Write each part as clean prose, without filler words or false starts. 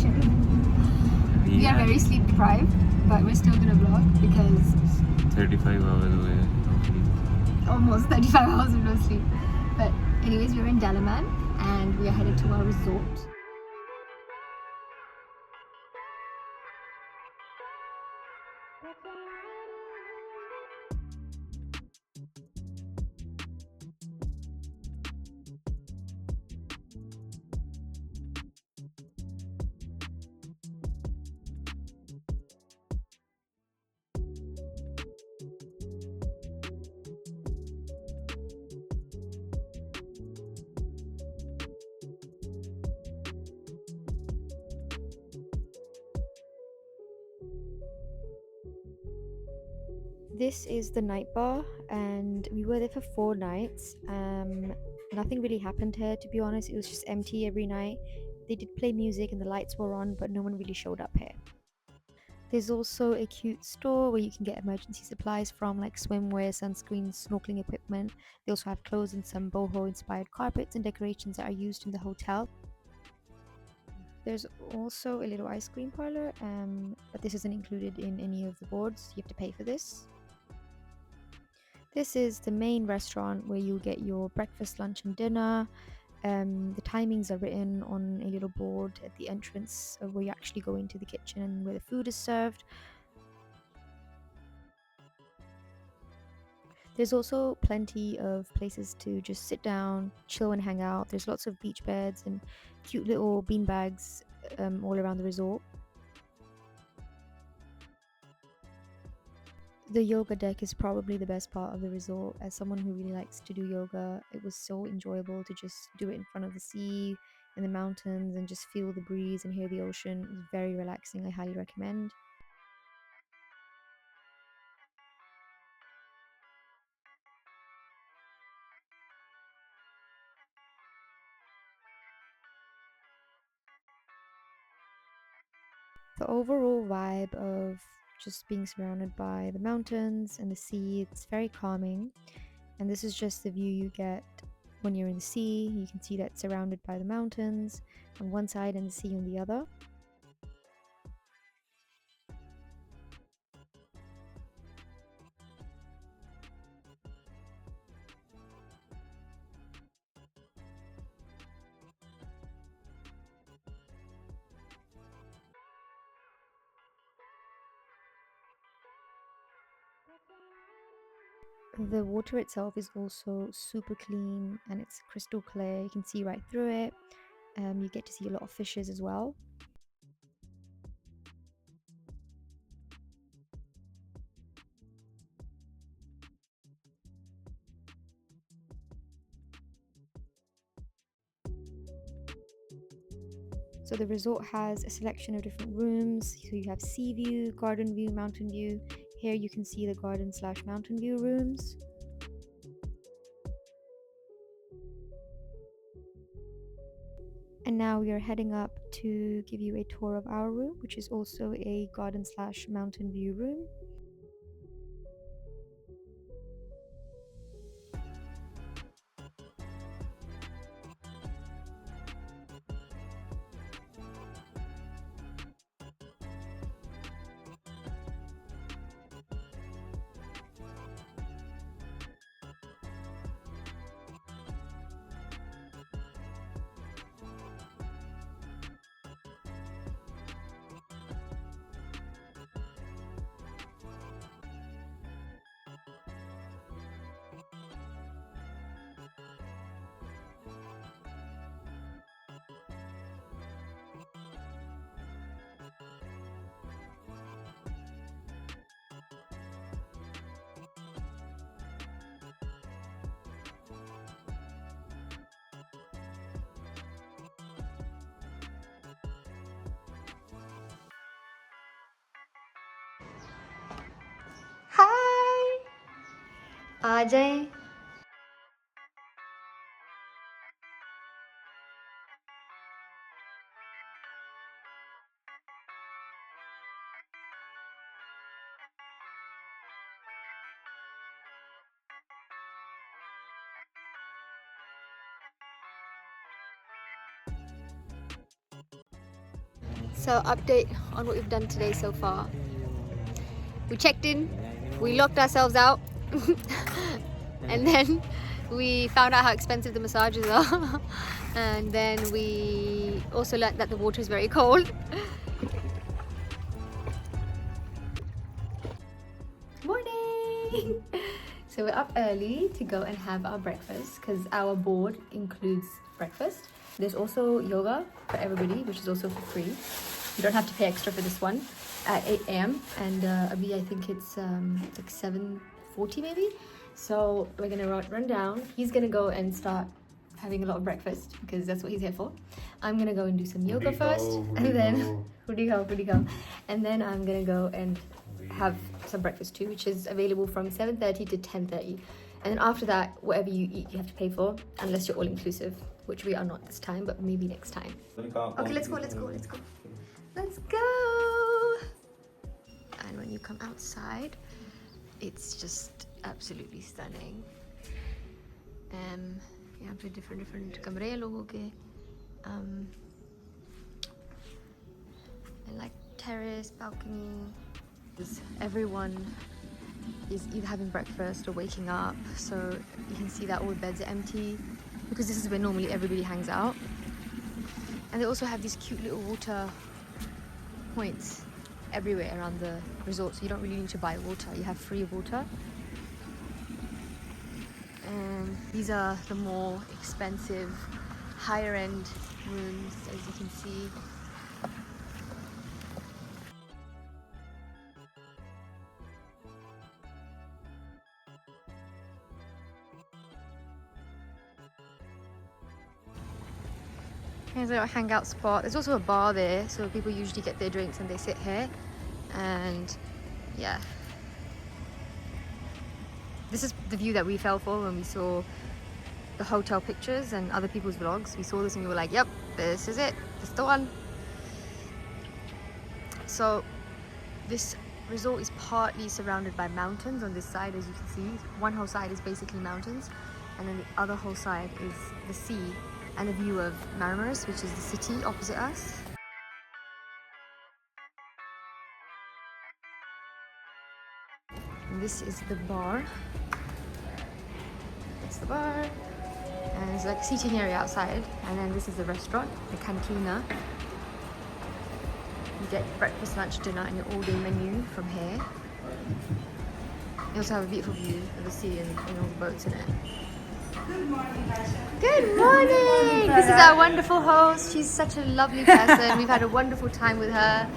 relaxation. We are very sleep deprived, but we're still gonna vlog because 35 hours away of sleep. Almost 35 hours of no sleep. But anyways, we're in Dalaman and we are headed to our resort. This is the night bar and we were there for 4 nights. Nothing really happened here, to be honest. It was just empty every night. They did play music and the lights were on, but no one really showed up here. There's also a cute store where you can get emergency supplies from, like swimwear, sunscreen, snorkeling equipment. They also have clothes and some boho inspired carpets and decorations that are used in the hotel. There's also a little ice cream parlor, but this isn't included in any of the boards. You have to pay for this. This is the main restaurant where you get your breakfast, lunch and dinner. The timings are written on a little board at the entrance of where you actually go into the kitchen and where the food is served. There's also plenty of places to just sit down, chill and hang out. There's lots of beach beds and cute little bean bags all around the resort. The yoga deck is probably the best part of the resort. As someone who really likes to do yoga, it was so enjoyable to just do it in front of the sea and the mountains and just feel the breeze and hear the ocean. It was very relaxing. I highly recommend. The overall vibe of just being surrounded by the mountains and the sea, it's very calming. And this is just the view you get when you're in the sea. You can see that it's surrounded by the mountains on one side and the sea on the other. The water itself is also super clean and it's crystal clear. You can see right through it. You get to see a lot of fishes as well. So the resort has a selection of different rooms. So you have sea view, garden view, mountain view. Here you can see the garden slash mountain view rooms. And now we are heading up to give you a tour of our room, which is also a garden slash mountain view room. हाय आ जाएं So update on what we've done today so far. We checked in, we locked ourselves out, and then we found out how expensive the massages are. And then we also learnt that the water is very cold. Morning! So we're up early to go and have our breakfast because our board includes breakfast. There's also yoga for everybody, which is also for free. You don't have to pay extra for this one at 8 a.m. And Abhi, I think it's like 7:40 maybe. So we're gonna run down. He's gonna go and start having a lot of breakfast because that's what he's here for. I'm gonna go and do some yoga first, and then hoodie go, and then I'm gonna go and have some breakfast too, which is available from 7:30 to 10:30. And then after that, whatever you eat, you have to pay for, unless you're all inclusive, which we are not this time, but maybe next time. Okay, let's go. Let's go! And when you come outside, it's just absolutely stunning. यहाँ पे different कमरे हैं लोगों के, and like terrace, balcony. Everyone is either having breakfast or waking up, so you can see that all the beds are empty because this is where normally everybody hangs out. And they also have these cute little water points everywhere around the resort, so you don't really need to buy water, you have free water. And these are the more expensive, higher end rooms, as you can see. Here's a little hangout spot. There's also a bar there, so people usually get their drinks and they sit here. And yeah, this is the view that we fell for when we saw the hotel pictures and other people's vlogs. We saw this and we were like, yep, this is it, this is the one. So this resort is partly surrounded by mountains on this side, as you can see. One whole side is basically mountains, and then the other whole side is the sea and a view of Marmaris, which is the city opposite us. And this is the bar. That's the bar. And there's like a seating area outside. And then this is the restaurant, the cantina. You get breakfast, lunch, dinner, and your all-day menu from here. You also have a beautiful view of the sea and all the boats in it. Good morning, Asha. Good morning! This is our wonderful host. She's such a lovely person. We've had a wonderful time with her.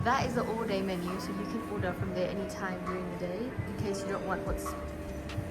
That is the all-day menu, so you can order from there anytime during the day in case you don't want what's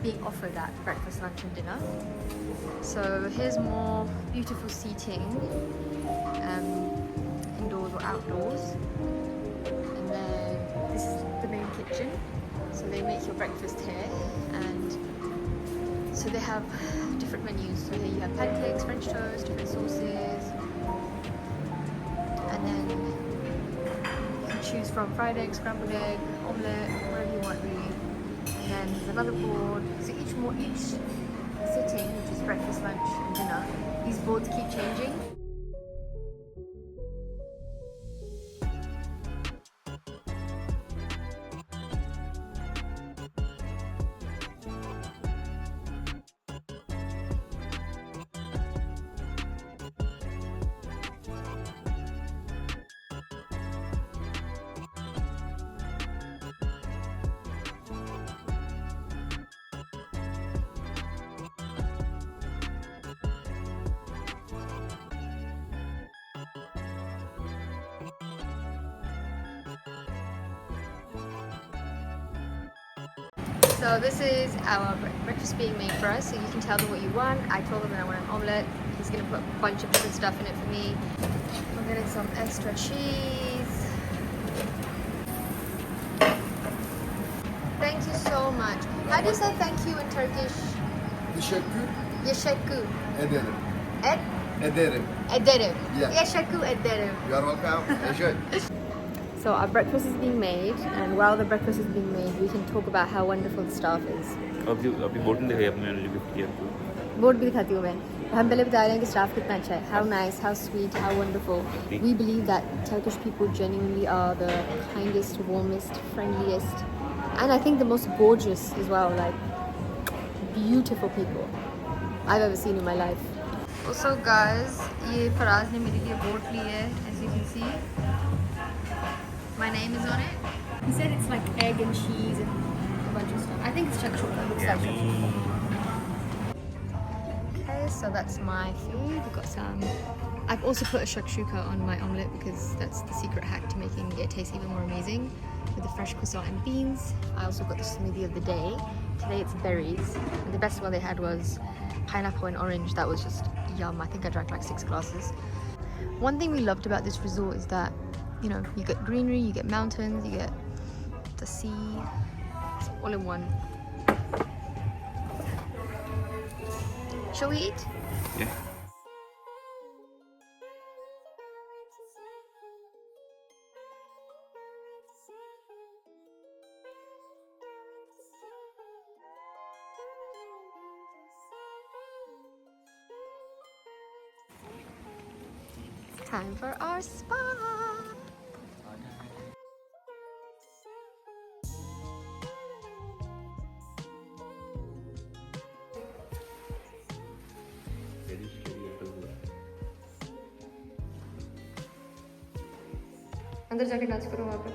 being offered at breakfast, lunch and dinner. So here's more beautiful seating, indoors or outdoors. And then this is the main kitchen. So they make your breakfast here, and so they have different menus. So here you have pancakes, French toast, different sauces, and then you can choose from fried egg, scrambled egg, omelette, whatever you want really. And then there's another board. So each sitting, which is breakfast, lunch and dinner, these boards keep changing. So this is our breakfast being made for us, so you can tell them what you want. I told them that I want an omelette. He's gonna put a bunch of different stuff in it for me. I'm getting some extra cheese. Thank you so much. How do you say thank you in Turkish? Teşekkür Yeşekkür. ederim. Ed? Ederim. Ederim. Yeah. Yeşekkür ederim. You are welcome. Enjoy. So our breakfast is being made, and while the breakfast is being made, we can talk about how wonderful the staff is. अभी अभी boat नहीं दिखाई आपने मैंने gift किया आपको. Board भी दिखाती हूँ मैं. हम पहले बता रहे हैं कि स्टाफ कितना अच्छा है. How nice, how sweet, how wonderful. We believe that Turkish people genuinely are the kindest, warmest, friendliest, and I think the most gorgeous as well. Like beautiful people I've ever seen in my life. Also, guys, ये फराज ने मेरे लिए boat ली है. As you can see, my name is on it. He said it's like egg and cheese and a bunch of stuff. I think it's shakshuka. It looks like shakshuka. Okay, so that's my food. We've got some. I've also put a shakshuka on my omelette because that's the secret hack to making it taste even more amazing. With the fresh croissant and beans. I also got the smoothie of the day. Today it's berries. And the best one they had was pineapple and orange. That was just yum. I think I drank like 6 glasses. One thing we loved about this resort is that, you know, you get greenery, you get mountains, you get the sea. It's all in one. Shall we eat? Yeah. Time for our spa. अंदर जाके dance करो वहाँ पे.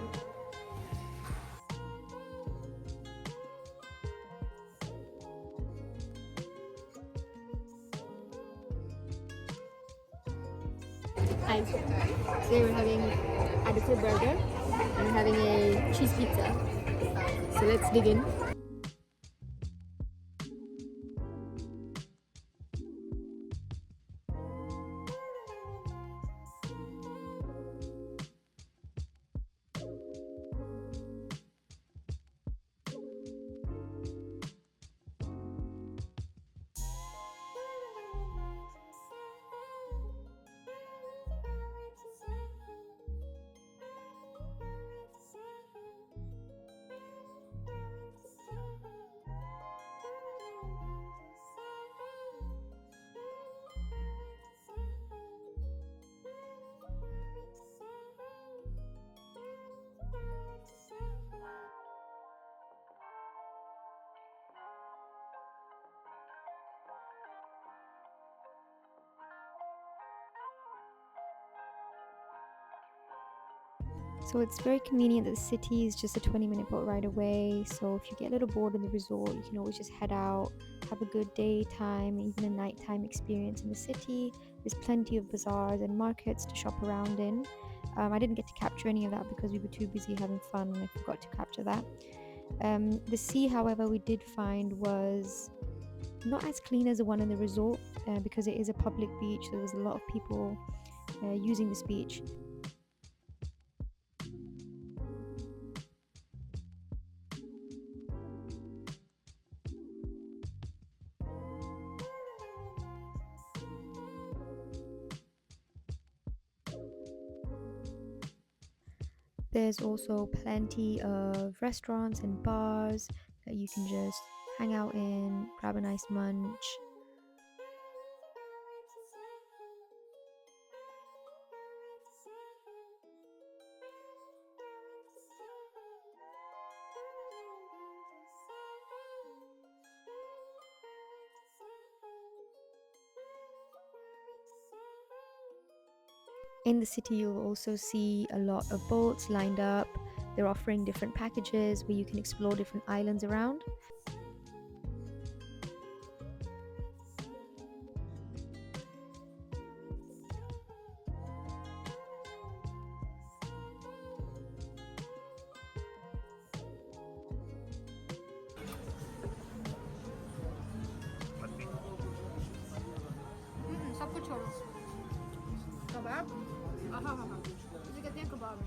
Hi. Today we're having Adakoy burger and we're having a cheese pizza. So let's dig in. So it's very convenient that the city is just a 20-minute boat ride away. So if you get a little bored in the resort, you can always just head out, have a good daytime, even a nighttime experience in the city. There's plenty of bazaars and markets to shop around in. I didn't get to capture any of that because we were too busy having fun and I forgot to capture that. The sea, however, we did find was not as clean as the one in the resort because it is a public beach. There was a lot of people using this beach. There's also plenty of restaurants and bars that you can just hang out in, grab a nice munch. In the city, you'll also see a lot of boats lined up. They're offering different packages where you can explore different islands around. सब कुछ छोड़ो. कबाब? हाँ. इसे कहते हैं कबाब.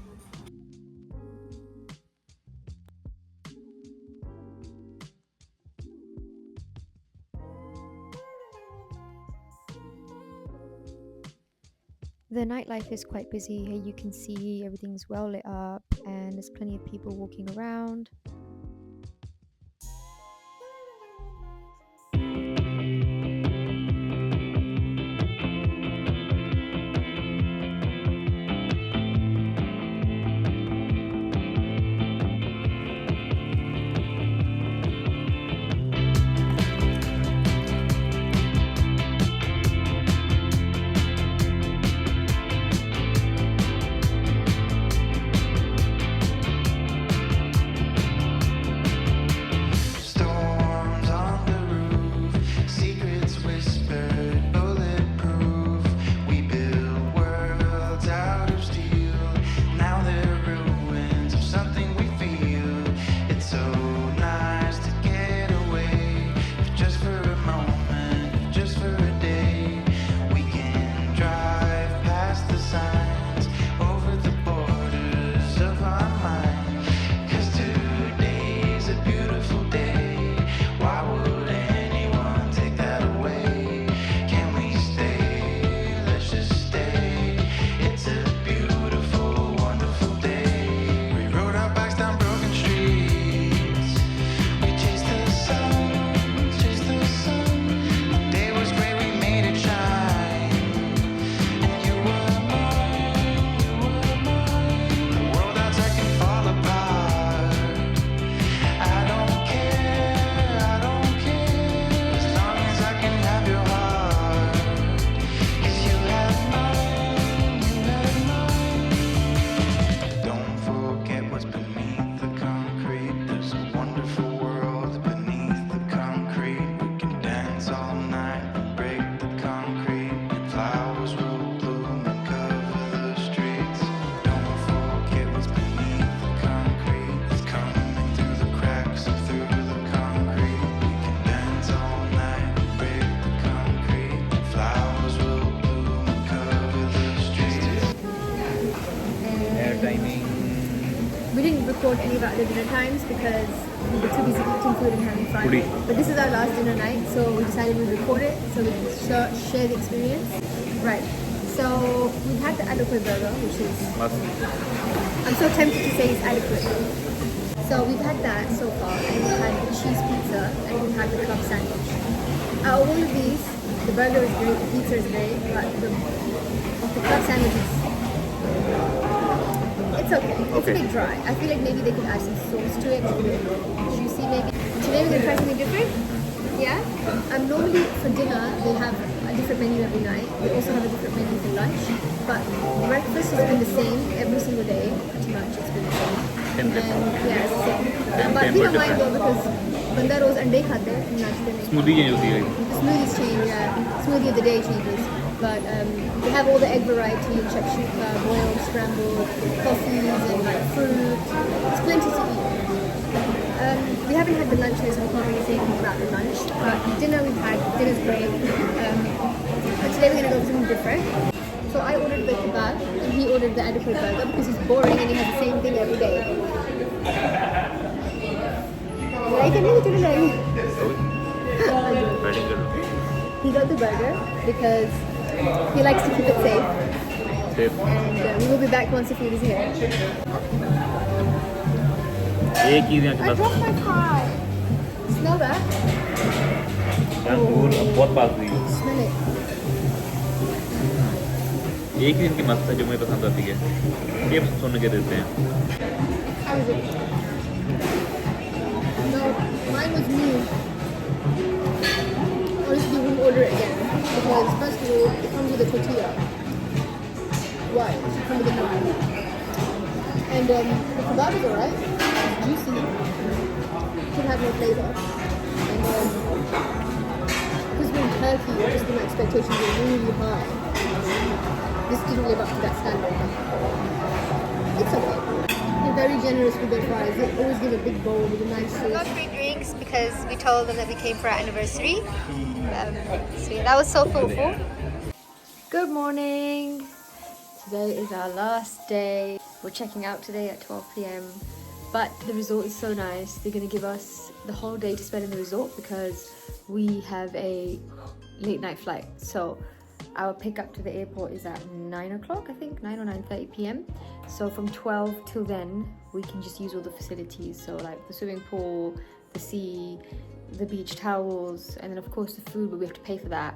The nightlife is quite busy. Here you can see everything's well lit up and there's plenty of people walking around. Storms on the roof, secrets whispered, bulletproof. We build worlds out of steel. Now they're ruins of something we feel. It's so nice to get away, if just for a moment, if just for a day. We can drive past the signs, over the borders of our mind. 'Cause today's a beautiful day. Why would anyone take that away? Can we stay? Let's just stay. It's a beautiful, wonderful day. We rode our bikes down broken streets. We chased the sun, chased the sun. The day was great, we made it shine. And you were mine, you were mine. The world outside can fall apart. I don't care, as long as I can have your heart. 'Cause you have mine, you have mine. Don't forget what's beneath the concrete. There's a wonderful world beneath the concrete. We can dance all night and break the concrete. And flowers will bloom and cover the streets. Don't forget what's beneath the concrete. It's coming through the cracks and through the concrete. We can dance all night and break the concrete. And flowers will bloom and cover the streets. Air timing. We didn't record any of our other dinner times because we were too busy eating food and having fun. Foodie. But this is our last dinner night, so we decided we'd record it so we can share the experience. Right. So we've had the Adakoy burger, which is, Must. I'm so tempted to say it's adequate. So we've had that so far, and we've had the cheese pizza, and we've had the club sandwich. Out of all of these, the burger is great, the pizza is great, but the club sandwich is, it's okay. It's Okay. a bit dry. I feel like maybe they could add some sauce to it, make it a bit more juicy maybe. Today we're gonna try something different. Yeah? Normally for dinner they have a different menu every night. They also have a different menu for lunch. But breakfast has been the same every single day, pretty much it's been the same. Same And yeah, it's the same. Same, But same, we but don't mind though different. because banda रोज अंडे खाते हैं नाश्ते में. Smoothie change होती है. Smoothies change, yeah. Smoothie of the day changes. But they have all the egg variety, shakshuka, boiled, scrambled, coffees and like fruit. It's plenty to eat. We haven't had the lunch yet, so we can't really say anything about the lunch. But dinner we've had, dinner's great. But today we're gonna go for something different. So I ordered the kebab and he ordered the Adakoy burger because he's boring and he has the same thing every day. Like I never did it. Wedding girl. He got the burger because he likes to keep it safe. Safe. And we will be back once the food is here. एक चीज़ यहाँ के I pass. dropped my pie. Smell that? यहाँ दूर बहुत पास हुई. Smell it. एक ही इनकी मस्त है जो मुझे पसंद आती है. ये सुन के देते हैं. How is it? No, mine was new. Honestly, we will order it again. Because first of all, it comes with a tortilla. Why? It should come with a naan. And the kebab is alright. It's juicy. Could have more flavor. And because we're in Turkey, obviously my expectations are really high. This didn't live up to that standard. It's okay. They're very generous with their fries. They always give a big bowl with a nice sauce. We got free drinks because we told them that we came for our anniversary. So yeah, that was so thoughtful. Good morning. Today is our last day. We're checking out today at 12 p.m. But the resort is so nice. They're going to give us the whole day to spend in the resort because we have a late night flight. So Our pickup to the airport is at 9 o'clock, I think, 9 or 9:30 p.m. So from 12 till then, we can just use all the facilities. So like the swimming pool, the sea, the beach towels, and then of course the food, but we have to pay for that.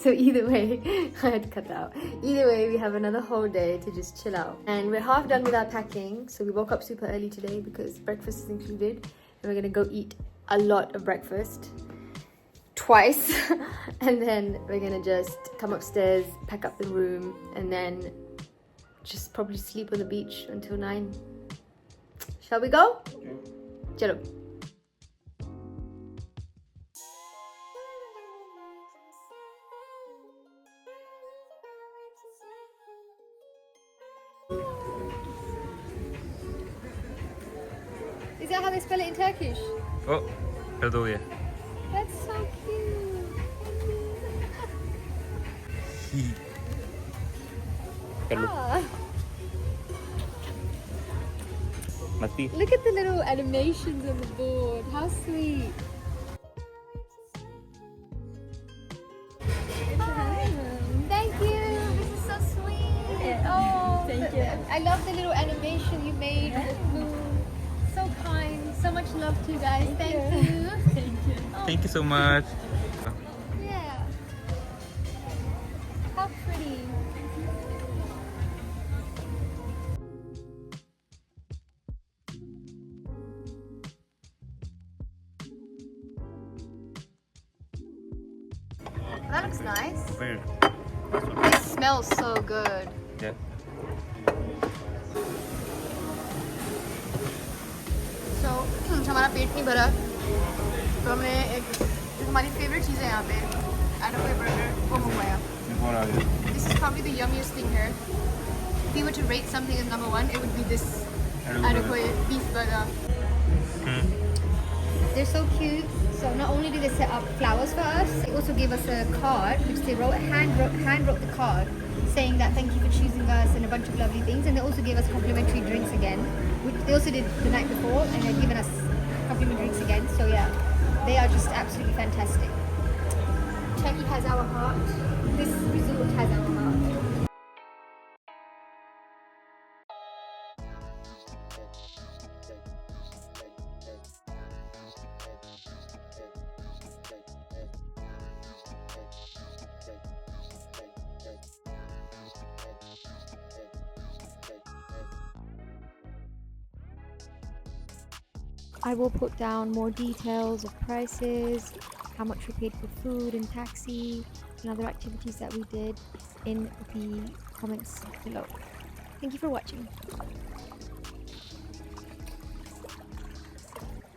So either way, I had to cut that out. Either way, we have another whole day to just chill out. And we're half done with our packing. So we woke up super early today because breakfast is included. And we're gonna go eat a lot of breakfast. Twice. And then we're gonna just come upstairs, pack up the room, and then just probably sleep on the beach until 9. Shall we go? Chalo. Is that how they spell it in Turkish? Oh, कर दोगे? That's so cute. Ah, मस्ती. look at the little animations on the board. How sweet. Thank you. This is so sweet. Oh, Thank you. I love the little animation you made with the moon. So kind. So much love to you guys. Thank you. Thank you so much. Yeah. How pretty. That looks nice. Where? It smells so good. Yeah. So, हमारा पेट नहीं भरा तो हमने एक हमारी favourite चीज़ है यहाँ पे Adakoy burger वो मंगवाया. और आगे. This is probably the yummiest thing here. If you were to rate something as number 1, it would be this Adakoy beef burger. They're so cute. So not only did they set up flowers for us, they also gave us a card, which they hand wrote the card, saying that thank you for choosing us and a bunch of lovely things. And they also gave us complimentary drinks again, which they also did the night before, and they've given us complimentary drinks again. So yeah, they are just absolutely fantastic. Turkey has our heart. This resort has our heart. I will put down more details of prices, how much we paid for food and taxi, and other activities that we did in the comments below. Thank you for watching.